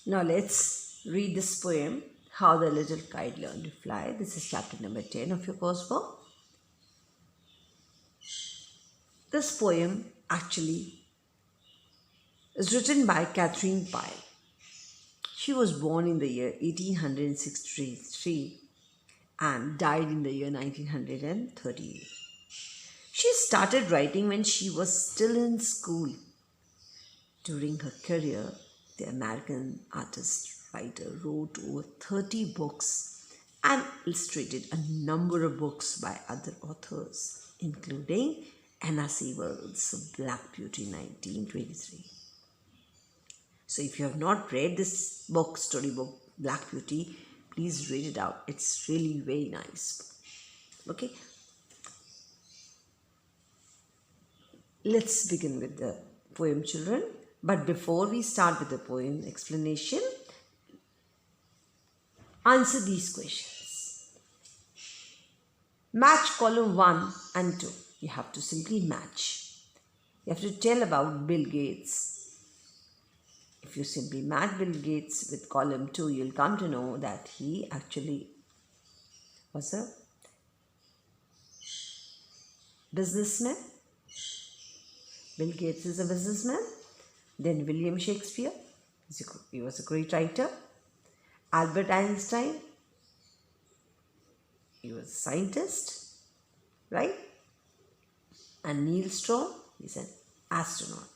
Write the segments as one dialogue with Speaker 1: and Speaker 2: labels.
Speaker 1: Now let's read this poem, How the Little Kite Learned to Fly. This is chapter number 10 of your course book. This poem actually is written by Catherine Pyle. She was born in the year 1863 and died in the year 1938. She started writing when she was still in school. During her career, the American artist writer wrote over 30 books and illustrated a number of books by other authors, including Anna Sewell's Black Beauty 1923. So if you have not read this book, storybook Black Beauty, please read it out. It's really very nice. Okay. Let's begin with the poem, children. But before we start with the poem explanation, answer these questions. Match column 1 and 2. You have to simply match. You have to tell about Bill Gates. If you simply match Bill Gates with column 2, you'll come to know that he actually was a businessman. Bill Gates is a businessman. Then William Shakespeare, he was a great writer. Albert Einstein, he was a scientist, right? And Neil Strong, he's an astronaut.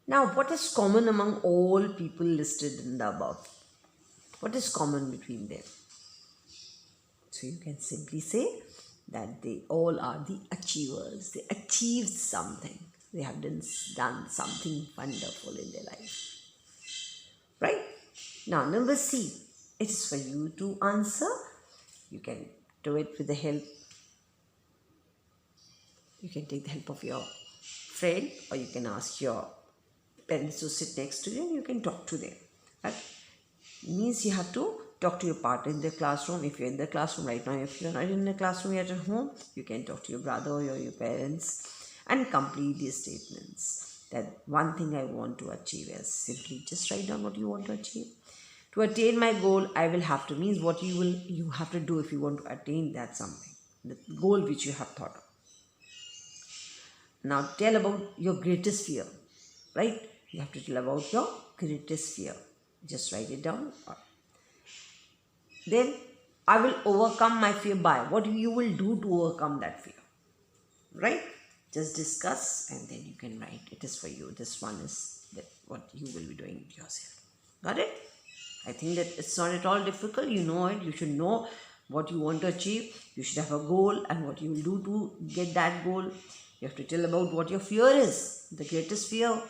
Speaker 1: Now, what is common among all people listed in the above? What is common between them? So you can simply say that they all are the achievers. They achieved something. They have done something wonderful in their life. Right? Now, number C. It is for you to answer. You can do it with the help. You can take the help of your friend, or you can ask your parents to sit next to you and you can talk to them. Right? It means you have to talk to your partner in the classroom. If you're in the classroom right now, if you're not in the classroom, you're at home, you can talk to your brother or your parents and complete these statements. That one thing I want to achieve is simply just write down what you want to achieve. To attain my goal, I will have to, means what you have to do if you want to attain that something, the goal which you have thought of. Now tell about your greatest fear, right? You have to tell about your greatest fear. Just write it down. Then I will overcome my fear by. What you will do to overcome that fear, right? Just discuss and then you can write. It is for you. This one is what you will be doing yourself. Got it? I think that it's not at all difficult. You know it. You should know what you want to achieve. You should have a goal and what you will do to get that goal. You have to tell about what your fear is, the greatest fear.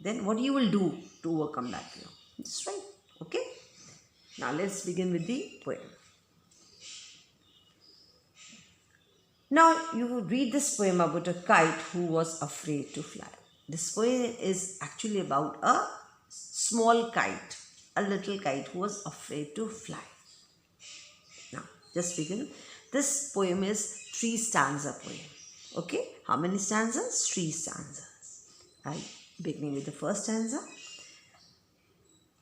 Speaker 1: Then what you will do to overcome that fear. That's right. Okay? Now let's begin with the poem. Now you read this poem about a kite who was afraid to fly. This poem is actually about a small kite, a little kite who was afraid to fly. Now just begin. This poem is 3 stanza poem. Okay? How many stanzas? 3 stanzas. Right? Beginning with the first stanza.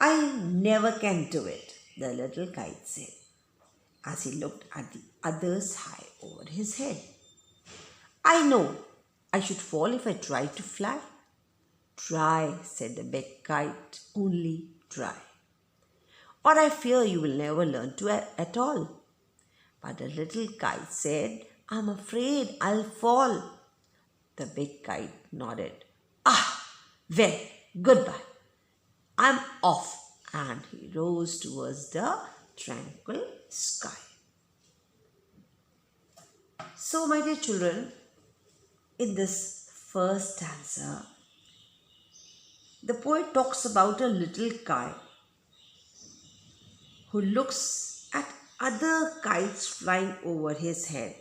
Speaker 1: I never can do it, the little kite said, as he looked at the others high over his head. I know I should fall if I tried to fly. Try, said the big kite, only try. Or I fear you will never learn to at all. But the little kite said, I'm afraid I'll fall. The big kite nodded. Ah, well, goodbye. I'm off. And he rose towards the tranquil sky. So, my dear children, in this first stanza, the poet talks about a little kite who looks at other kites flying over his head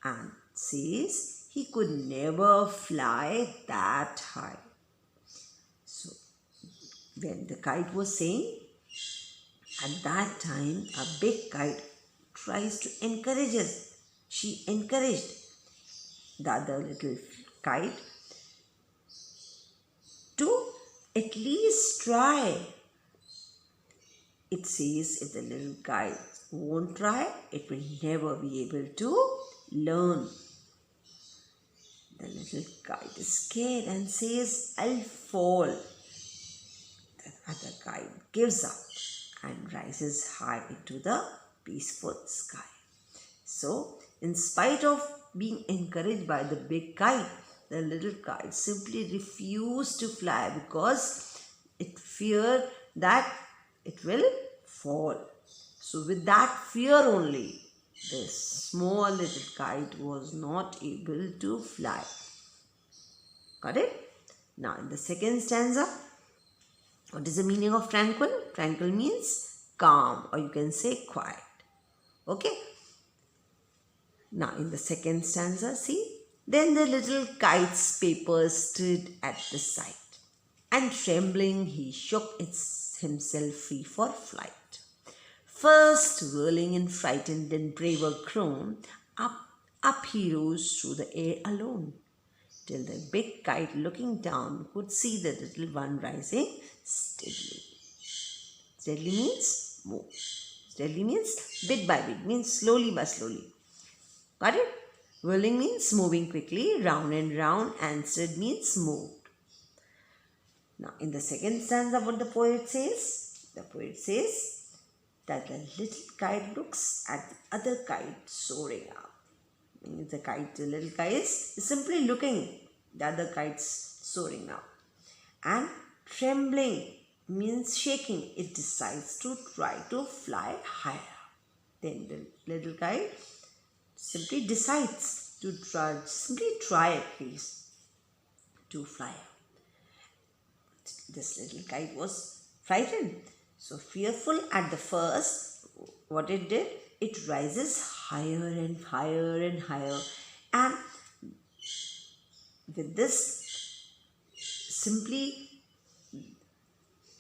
Speaker 1: and says he could never fly that high. So, when the kite was saying, at that time a big kite tries to encourage us. She encouraged the other little kite to at least try. It says if the little kite won't try, it will never be able to learn. The little kite is scared and says, I'll fall. The other kite gives up and rises high into the peaceful sky. So, in spite of being encouraged by the big kite, the little kite simply refused to fly because it feared that it will fall. So, with that fear only, this small little kite was not able to fly. Got it? Now, in the second stanza, what is the meaning of tranquil? Tranquil means calm, or you can say quiet. Okay? Now, in the second stanza, see? Then the little kite's paper stood at the sight, and trembling he shook himself free for flight. First whirling and frightened and braver grown, up he rose through the air alone, till the big kite looking down could see the little one rising steadily. Steadily means move. Steadily means bit by bit, means slowly by slowly. Got it? Whirling means moving quickly, round and round, and stood means moved. Now, in the second stanza, what the poet says? The poet says that the little kite looks at the other kite soaring up. Means the little kite is simply looking the other kite's soaring up. And trembling means shaking. It decides to try to fly higher. Then the little kite simply decides to try at least to fly. This little kite was frightened. So fearful at the first, what it did, it rises higher and higher and higher. And with this, simply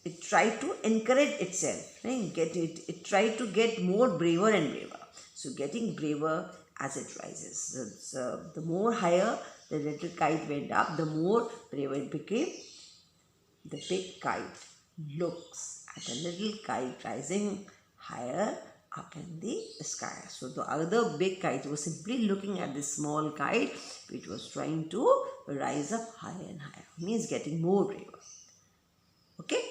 Speaker 1: it tried to encourage itself. Right? It tried to get more braver and braver. So getting braver as it rises. So the more higher the little kite went up, the more braver it became. The big kite looks at the little kite rising higher up in the sky. So the other big kite was simply looking at the small kite which was trying to rise up higher and higher. Means getting more braver. Okay?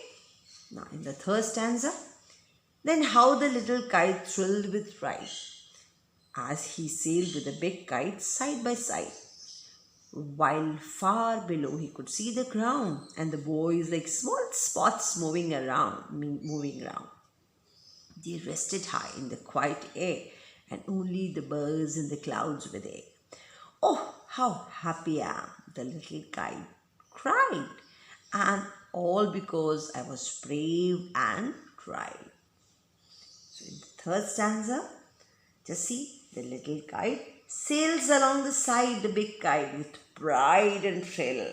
Speaker 1: Now in the third stanza, then how the little kite thrilled with pride as he sailed with the big kite side by side, while far below he could see the ground and the boys like small spots moving around. They rested high in the quiet air, and only the birds in the clouds were there. Oh, how happy I am, the little kite cried, and all because I was brave and tried. So in the third stanza, just see the little kite sails along the side, the big kite, with pride and thrill.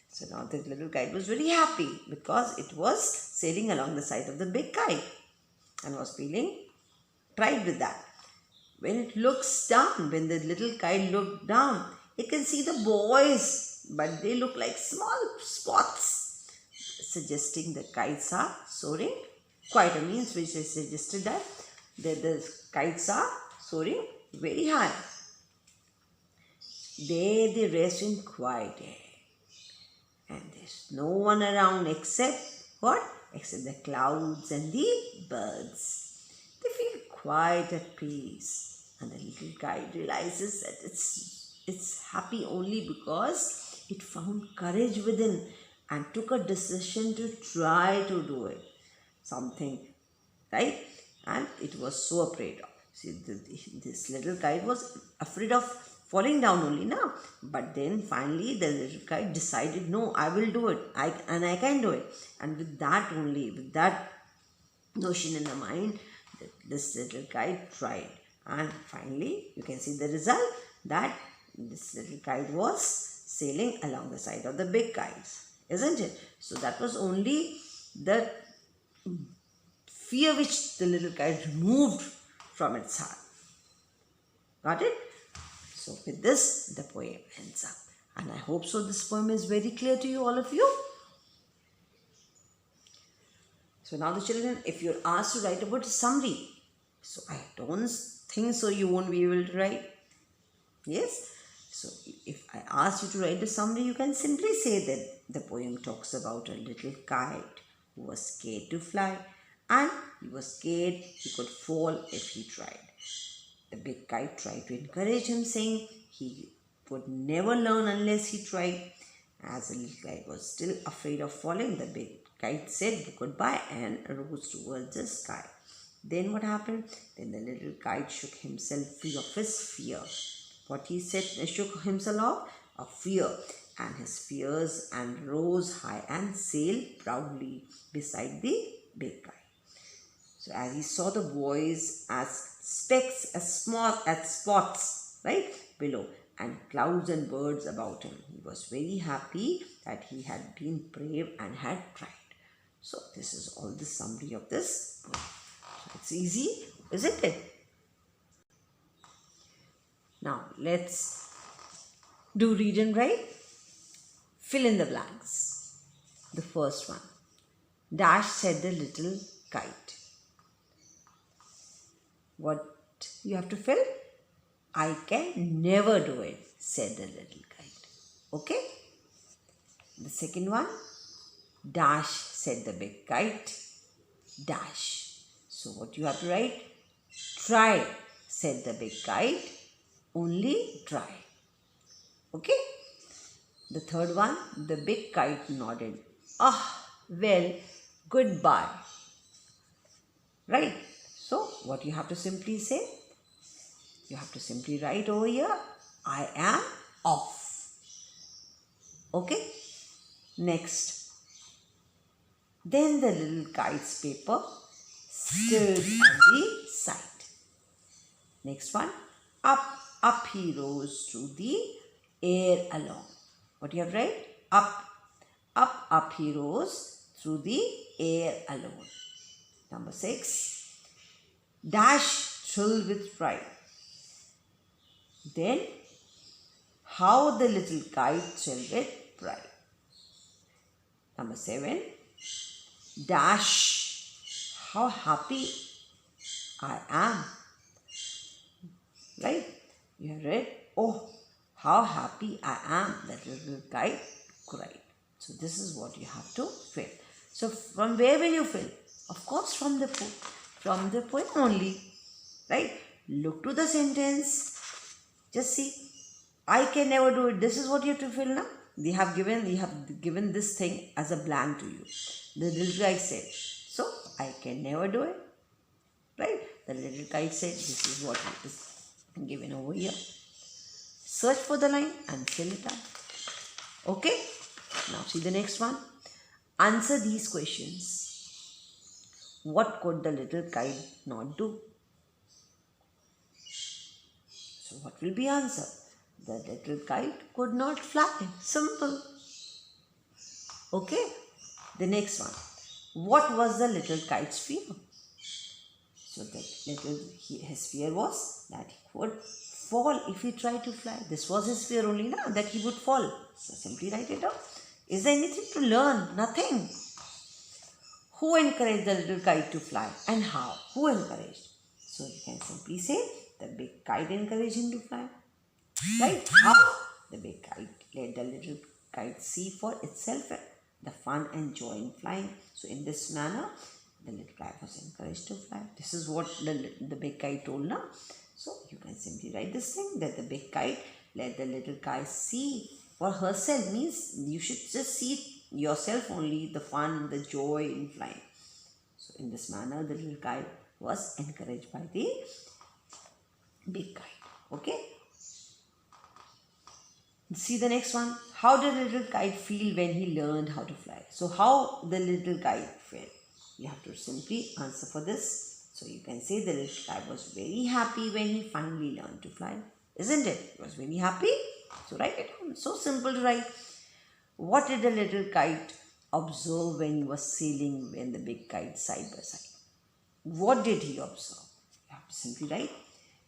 Speaker 1: So now the little kite was very happy because it was sailing along the side of the big kite and was feeling pride with that. When it looks down, when the little kite looked down, it can see the boys, but they look like small spots, suggesting the kites are soaring. Quite a means which is suggested that the kites are soaring very high. There they rest in quiet air, and there's no one around except what? Except the clouds and the birds. They feel quite at peace, and the little kite realizes that it's happy only because it found courage within and took a decision to try to do it. Something, right? And it was so afraid of. See, this little kite was afraid of falling down only now. But then finally the little kite decided, no, I will do it. I can do it. And with that only, with that notion in the mind, this little kite tried. And finally, you can see the result that this little kite was sailing along the side of the big kites. Isn't it? So that was only the fear which the little kite removed from its heart. Got it? So with this, the poem ends up. And I hope so this poem is very clear to you, all of you. So now the children, if you're asked to write about a summary, so I don't think so you won't be able to write. Yes? So if I ask you to write a summary, you can simply say that the poem talks about a little kite who was scared to fly, and he was scared he could fall if he tried. The big kite tried to encourage him, saying he would never learn unless he tried. As the little kite was still afraid of falling, the big kite said goodbye and rose towards the sky. Then what happened? Then the little kite shook himself free of his fear. What he said, shook himself of fear and his fears, and rose high and sailed proudly beside the big kite. So as he saw the boys as specks, as small as spots, right, below, and clouds and birds about him, he was very happy that he had been brave and had tried. So this is all the summary of this book. So it's easy, isn't it? Now let's do read and write. Fill in the blanks. The first one. Dash, said the little kite. What you have to fill? I can never do it, said the little kite. Okay? The second one. Dash, said the big kite. Dash. So what you have to write? Try, said the big kite. Only try. Okay? The third one, the big kite nodded. Well, goodbye. Right? So, what you have to simply say? You have to simply write over here, I am off. Okay? Next. Then the little kite's paper stirred on the side. Next one. Up he rose through the air alone. What you have read? Up he rose through the air alone. Number 6. Dash, thrilled with pride. Then, how the little kite thrilled with pride. Number 7. Dash, how happy I am. Right? You have read, how happy I am, that little kite cried. So this is what you have to fill. So from where will you fill? Of course from the poem only. Right? Look to the sentence. Just see. I can never do it. This is what you have to fill now. They have given this thing as a blank to you. The little kite said, so I can never do it. Right? The little kite said, this is what is given over here. Search for the line and fill it up. Okay? Now see the next one. Answer these questions. What could the little kite not do? So what will be answer? The little kite could not fly. Simple. Okay? The next one. What was the little kite's fear? So his fear was that he would fall if he tried to fly. This was his fear only, that he would fall. So simply write it down. Is there anything to learn? Nothing. Who encouraged the little kite to fly and how? Who encouraged? So you can simply say the big kite encouraged him to fly. Right? How? The big kite let the little kite see for itself the fun and joy in flying. So in this manner, the little kite was encouraged to fly. This is what the big kite told now. So you can simply write this thing, that the big kite let the little kite see for herself. Means you should just see yourself only, the fun, the joy in flying. So in this manner, the little kite was encouraged by the big kite. Okay? See the next one. How did the little kite feel when he learned how to fly? So how the little kite felt? You have to simply answer for this. So you can say the little kite was very happy when he finally learned to fly. Isn't it? He was very happy. So write it down. So simple to write. What did the little kite observe when he was sailing with the big kite side by side? What did he observe? You have to simply write.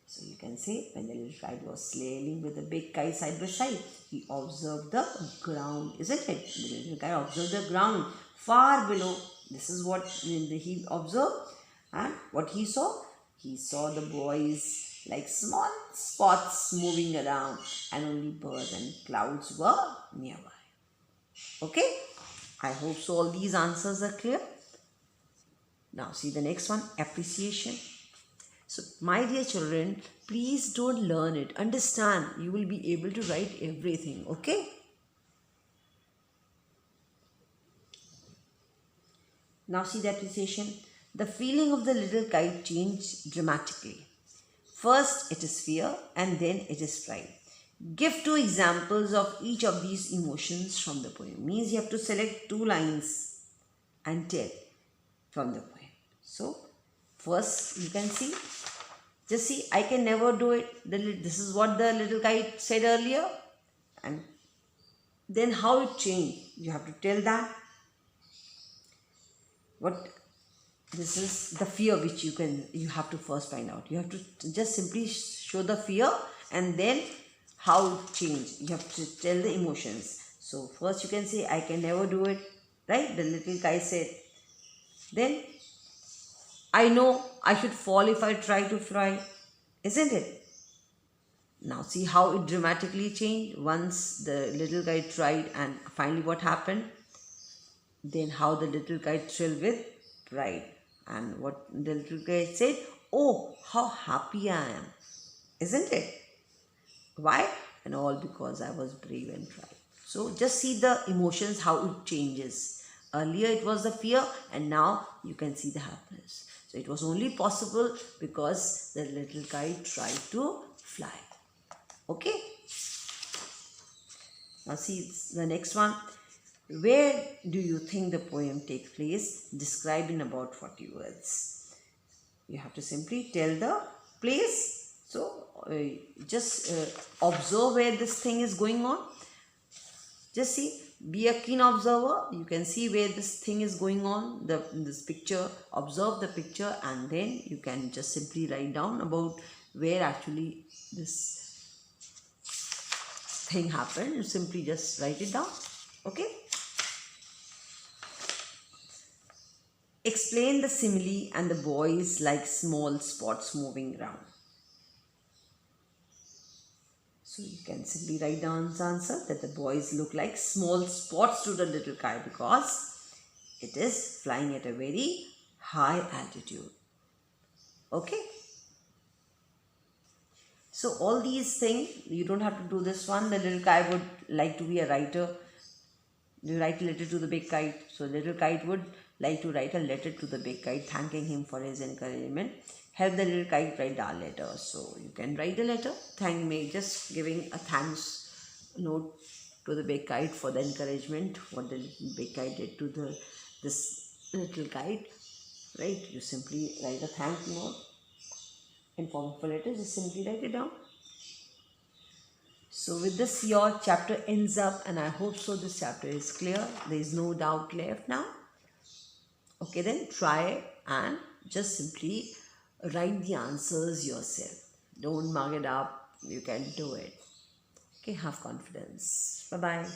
Speaker 1: So you can say when the little kite was sailing with the big kite side by side, he observed the ground. Isn't it? The little kite observed the ground far below This is what he observed, and what he saw. He saw the boys like small spots moving around, and only birds and clouds were nearby. Okay, I hope so all these answers are clear. Now see the next one, appreciation. So my dear children, please don't learn it. Understand, you will be able to write everything, okay? Now see the appreciation. The feeling of the little kite changed dramatically. First it is fear and then it is pride. Give 2 examples of each of these emotions from the poem. Means you have to select 2 lines and tell from the poem. So first you can see, just see, I can never do it. This is what the little kite said earlier. And then how it changed. You have to tell that. What this is the fear which you have to first find out. You have to just simply show the fear and then how it changed. You have to tell the emotions. So first you can say, I can never do it, right? The little kite said. Then, I know I should fall if I try to fly, isn't it? Now see how it dramatically changed once the little kite tried, and finally what happened? Then how the little kite thrilled with pride, and what the little kite said, oh, how happy I am, isn't it? Why? And all because I was brave and tried. So just see the emotions, how it changes. Earlier it was the fear, and now you can see the happiness. So it was only possible because the little kite tried to fly. Okay? Now see the next one. Where do you think the poem takes place? Describe in about 40 words. You have to simply tell the place. So just observe where this thing is going on. Just see, be a keen observer. You can see where this thing is going on, this picture. Observe the picture, and then you can just simply write down about where actually this thing happened. You simply just write it down. Okay? Explain the simile and the boys like small spots moving around. So you can simply write down the answer that the boys look like small spots to the little kite because it is flying at a very high altitude. Okay? So all these things, you don't have to do this one. The little kite would like to be a writer. You write a letter to the big kite. So little kite would like to write a letter to the big kite thanking him for his encouragement. Help the little kite write our letter. So you can write a letter, thank me, just giving a thanks note to the big kite for the encouragement, what the big kite did to this little kite, right? You simply write a thank note in form of a letter, just simply write it down. So with this your chapter ends up, and I hope so this chapter is clear. There is no doubt left now. Okay, then try and just simply write the answers yourself. Don't mug it up. You can do it. Okay, have confidence. Bye-bye.